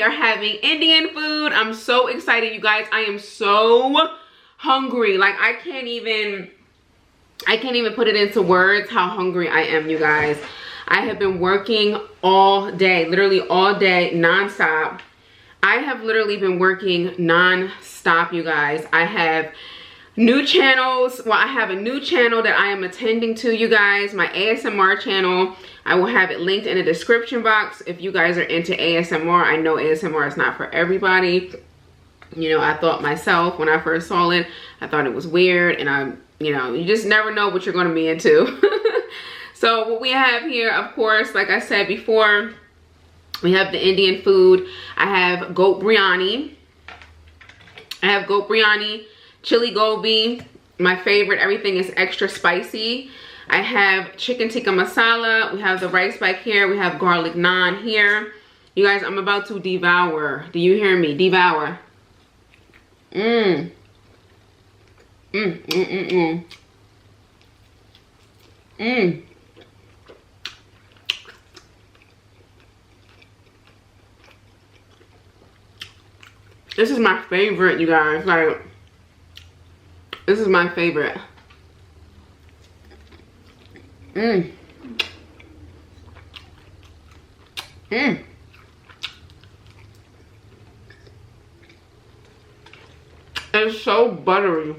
we are having Indian food. I'm so excited, you guys. I am so hungry. Like I can't even put it into words how hungry I am, you guys. I have been working all day, literally all day, non-stop. I have literally been working non-stop, you guys. I have new channels. Well, I have a new channel that I am attending to, you guys. My ASMR channel. I will have it linked in the description box if you guys are into ASMR. I know ASMR is not for everybody. You know, I thought myself when I first saw it, I thought it was weird, and you know, you just never know what you're going to be into. So what we have here, of course, like I said before, we have the Indian food. I have goat biryani. Chili gobi, my favorite. Everything is extra spicy. I have chicken tikka masala. We have the rice back here. We have garlic naan here. You guys, I'm about to devour. Do you hear me? Devour. This is my favorite, you guys. Like, this is my favorite. It's so buttery.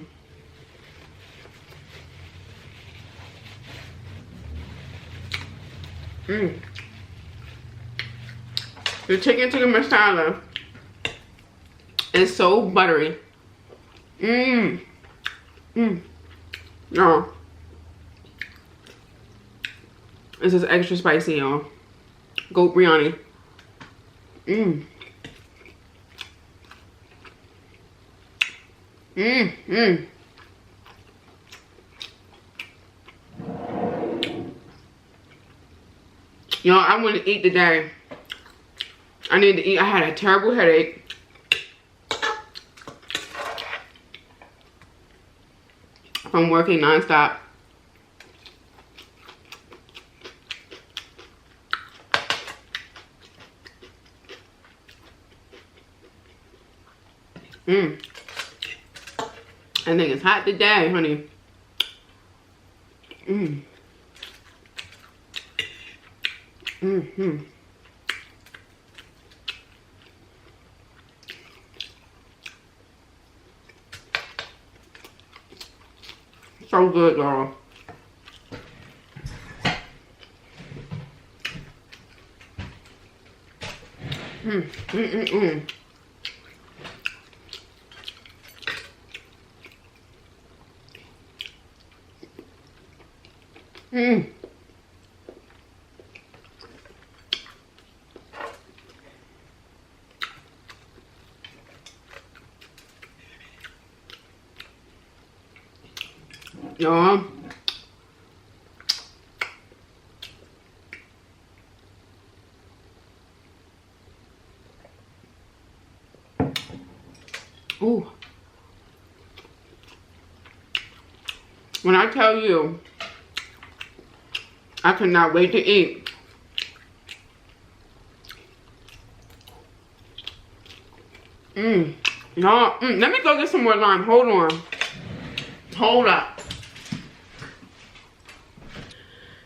The chicken tikka masala is so buttery. No. This is extra spicy, y'all. Goat biryani. Y'all, I want to eat today. I need to eat. I had a terrible headache. From working nonstop. I think it's hot today, honey. So good, y'all. Y'all, ooh, when I tell you, I cannot wait to eat. Y'all, let me go get some more lime. Hold on. Hold up.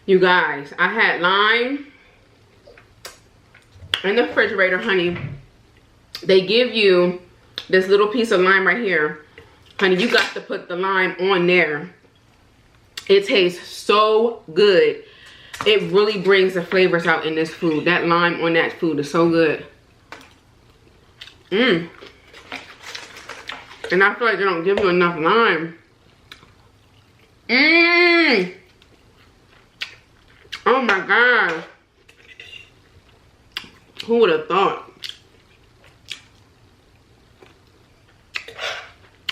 You guys, I had lime in the refrigerator, honey. They give you this little piece of lime right here. Honey, you got to put the lime on there. It tastes so good. It really brings the flavors out in this food. That lime on that food is so good. And I feel like they don't give you enough lime. Oh my God. Who would have thought?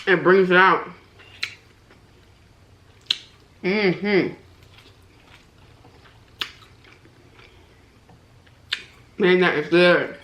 It brings it out. Man, that is good.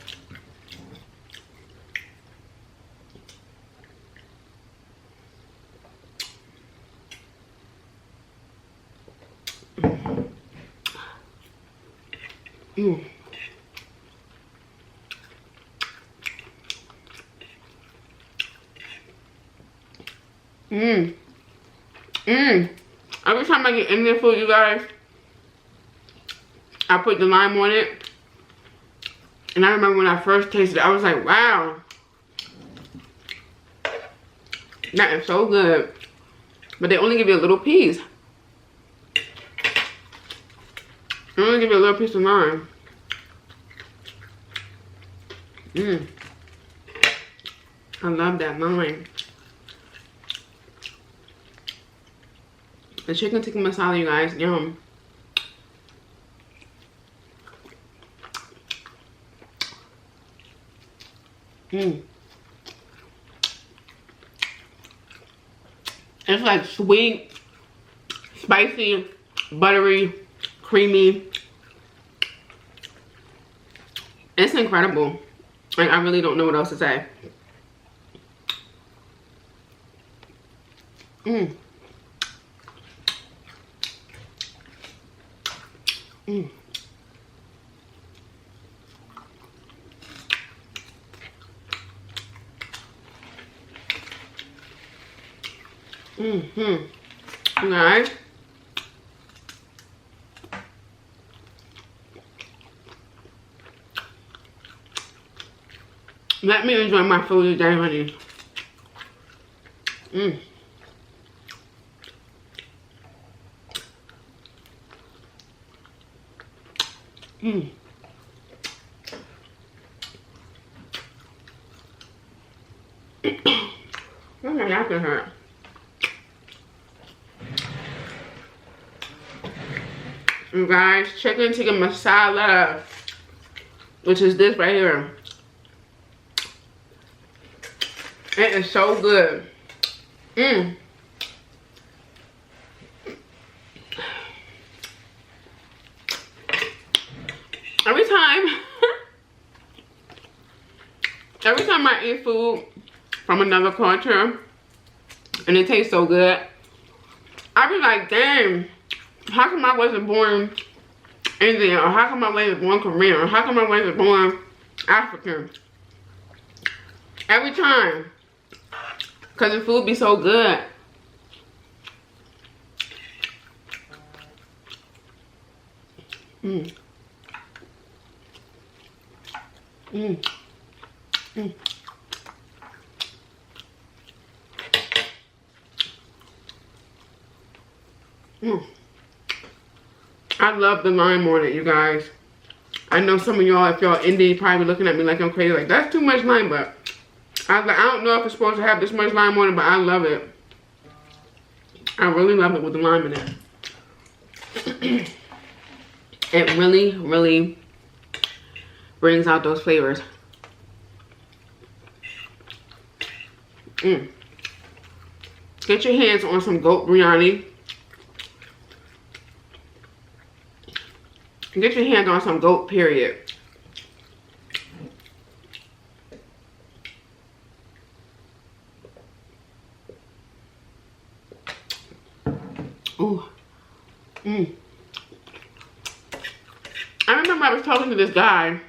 Mmm. Mmm. Every time I get Indian food, you guys, I put the lime on it. And I remember when I first tasted it, I was like, wow. That is so good. But they only give you a little piece. They only give you a little piece of lime. Mmm. I love that lime. The chicken tikka masala, you guys, yum. Mmm. It's like sweet, spicy, buttery, creamy. It's incredible. Like, I really don't know what else to say. Mmm. Mmm. Mm-hmm. Guys. Let me enjoy my food today, honey. Mmm. Mmm. Oh, my napkin hurt. You guys, chicken tikka masala, which is this right here. It is so good. Mmm. Every time I eat food from another culture and it tastes so good, I be like, damn, how come I wasn't born Indian, or how come I wasn't born Korean, or how come I wasn't born African? Every time, because the food be so good. Mmm. Mmm. Mmm. Mmm. I love the lime on it, you guys. I know some of y'all, if y'all Indian, probably looking at me like I'm crazy, like that's too much lime, but I don't know if it's supposed to have this much lime on it, but I love it. I really love it with the lime in it. It really, really brings out those flavors. Mmm. Get your hands on some goat biryani. Get your hands on some goat, period. Ooh. Mmm. I remember I was talking to this guy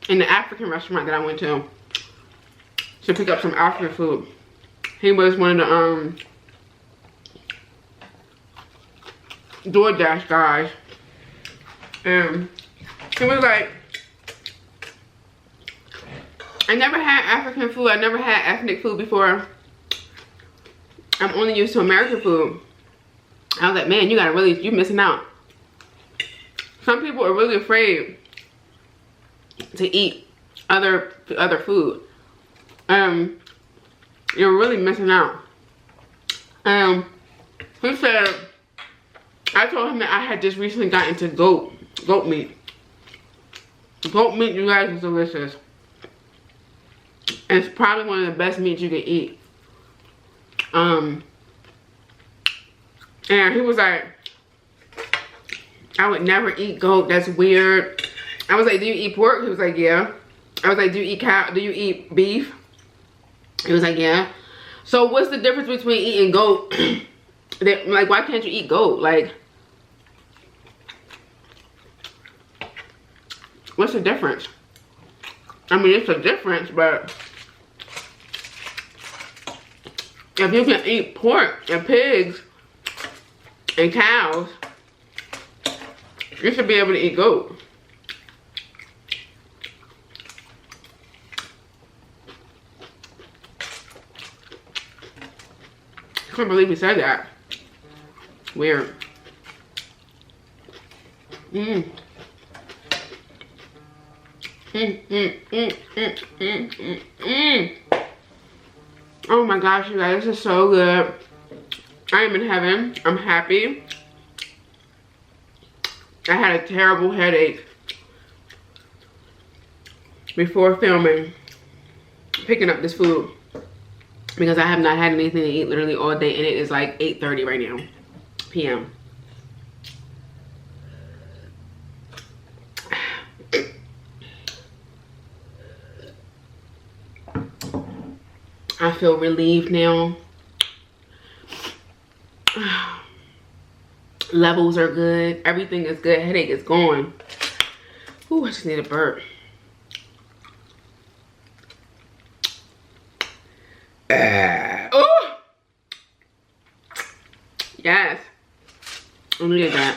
in the African restaurant that I went to pick up some African food. He was one of the DoorDash guys, and he was like, I never had African food, I never had ethnic food before, I'm only used to American food. I was like, man, you're missing out. Some people are really afraid to eat other food. You're really missing out. He said, I told him that I had just recently got into goat meat. Goat meat, you guys, is delicious. And it's probably one of the best meats you can eat. And he was like, I would never eat goat, that's weird. I was like, do you eat pork? He was like, yeah. I was like, do you eat cow? Do you eat beef? He was like, yeah. So what's the difference between eating goat? Like, why can't you eat goat? Like, what's the difference? I mean, it's a difference, but If you can eat pork and pigs and cows, you should be able to eat goat. I can't believe he said that. Weird. Oh my gosh, you guys, this is so good. I am in heaven. I'm happy. I had a terrible headache before filming, picking up this food, because I have not had anything to eat literally all day, and it is like 8:30 right now, p.m. I feel relieved now. Levels are good. Everything is good. Headache is gone. Ooh, I just need a burp. Oh! Yes. I needed that.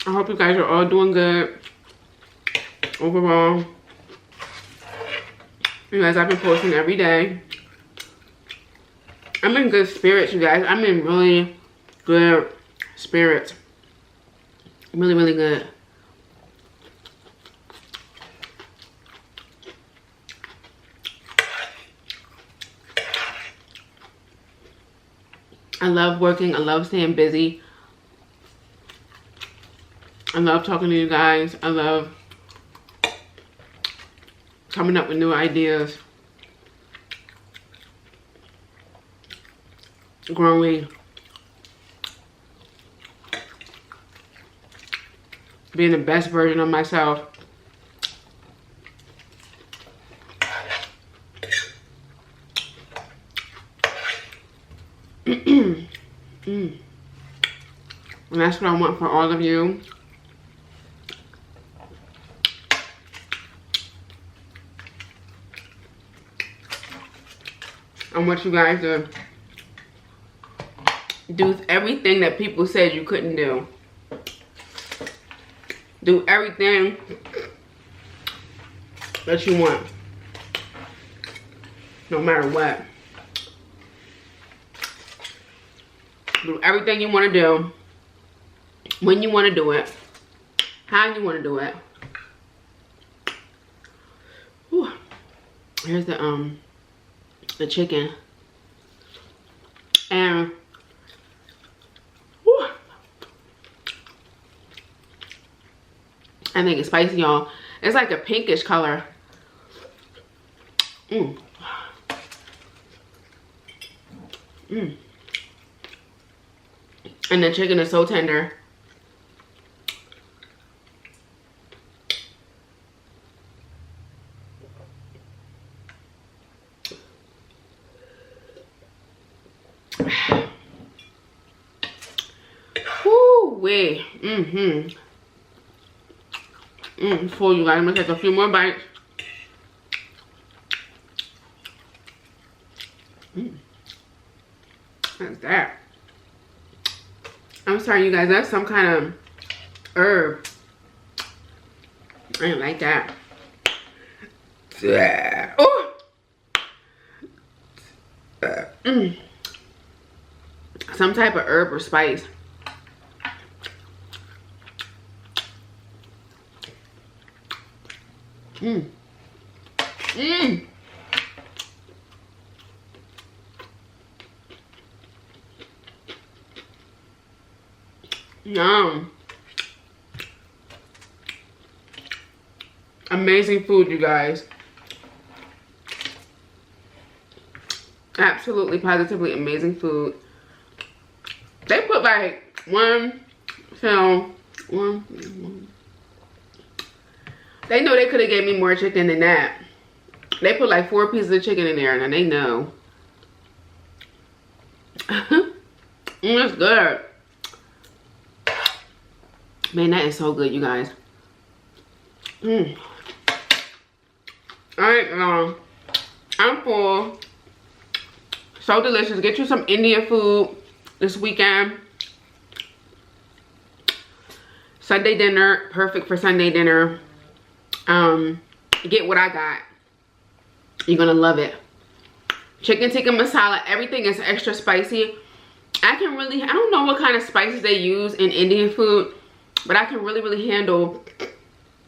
I hope you guys are all doing good overall. You guys, I've been posting every day. I'm in good spirits, you guys. I'm in really good spirits. Really, really good. I love working. I love staying busy. I love talking to you guys. I love coming up with new ideas. Growing. Being the best version of myself. And that's what I want for all of you. I want you guys to do everything that people said you couldn't do. Do everything that you want. No matter what. Do everything you want to do. When you want to do it. How you want to do it. Whew. Here's the chicken. And whew, I think it's spicy, y'all. It's like a pinkish color. And the chicken is so tender. Woo-wee. Full, you guys. I'm gonna take a few more bites. What's that? I'm sorry, you guys. That's some kind of herb. I didn't like that. Oh! Some type of herb or spice. Yum. Amazing food, you guys. Absolutely, positively amazing food. They put like They know they could have gave me more chicken than that. They put like 4 pieces of chicken in there, and they know. It's good. Man, that is so good, you guys. Alright, I'm full. So delicious. Get you some Indian food this weekend. Sunday dinner, perfect for Sunday dinner. Get what I got. You're gonna love it. Chicken tikka masala. Everything is extra spicy. I don't know what kind of spices they use in Indian food, but I can really handle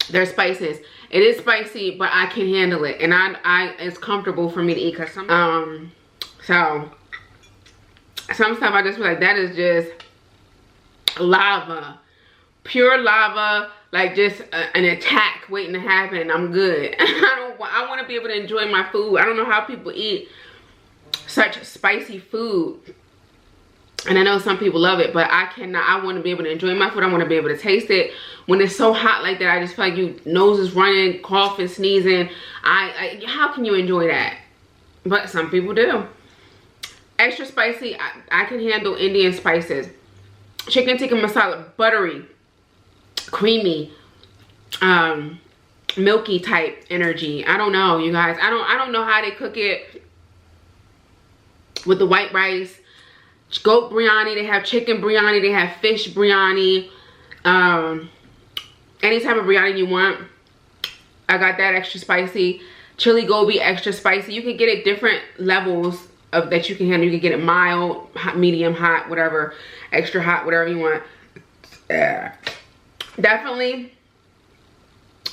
their spices. It is spicy, but I can handle it, and it's comfortable for me to eat. Cause so some stuff I just feel like that is just lava, pure lava, like just an attack waiting to happen. I'm good. I want to be able to enjoy my food. I don't know how people eat such spicy food. And I know some people love it, but I cannot. I want to be able to enjoy my food. I want to be able to taste it. When it's so hot like that, I just feel like your nose is running, coughing, sneezing. How can you enjoy that? But some people do. Extra spicy, I can handle Indian spices. Chicken tikka masala, buttery, creamy, milky type energy. I don't know, you guys. I don't know how they cook it with the white rice. Goat biryani, they have chicken biryani, they have fish biryani, any type of biryani you want. I got that extra spicy. Chili gobi, extra spicy. You can get it different levels of that you can handle. You can get it mild, hot, medium, hot, whatever, extra hot, whatever you want. Definitely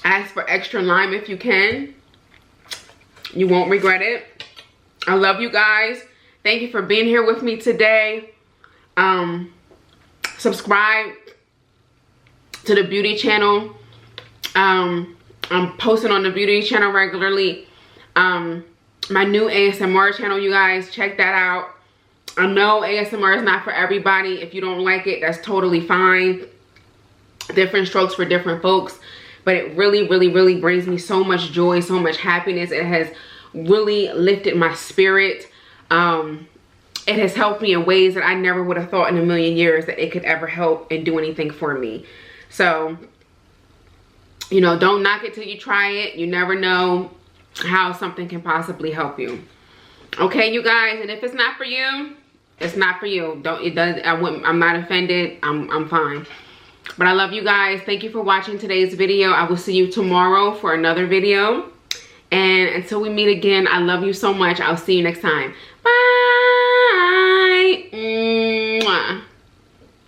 ask for extra lime if you can. You won't regret it. I love you guys. Thank you for being here with me today. Subscribe to the beauty channel. I'm posting on the beauty channel regularly. My new ASMR channel, you guys, check that out. I know ASMR is not for everybody. If you don't like it, that's totally fine. Different strokes for different folks. But it really brings me so much joy, so much happiness. It has really lifted my spirit. It has helped me in ways that I never would have thought in a million years that it could ever help and do anything for me. So, you know, don't knock it till you try it. You never know how something can possibly help you. Okay, you guys, and if it's not for you, it's not for you. I'm not offended. I'm fine. But I love you guys. Thank you for watching today's video. I will see you tomorrow for another video. And until we meet again, I love you so much. I'll see you next time.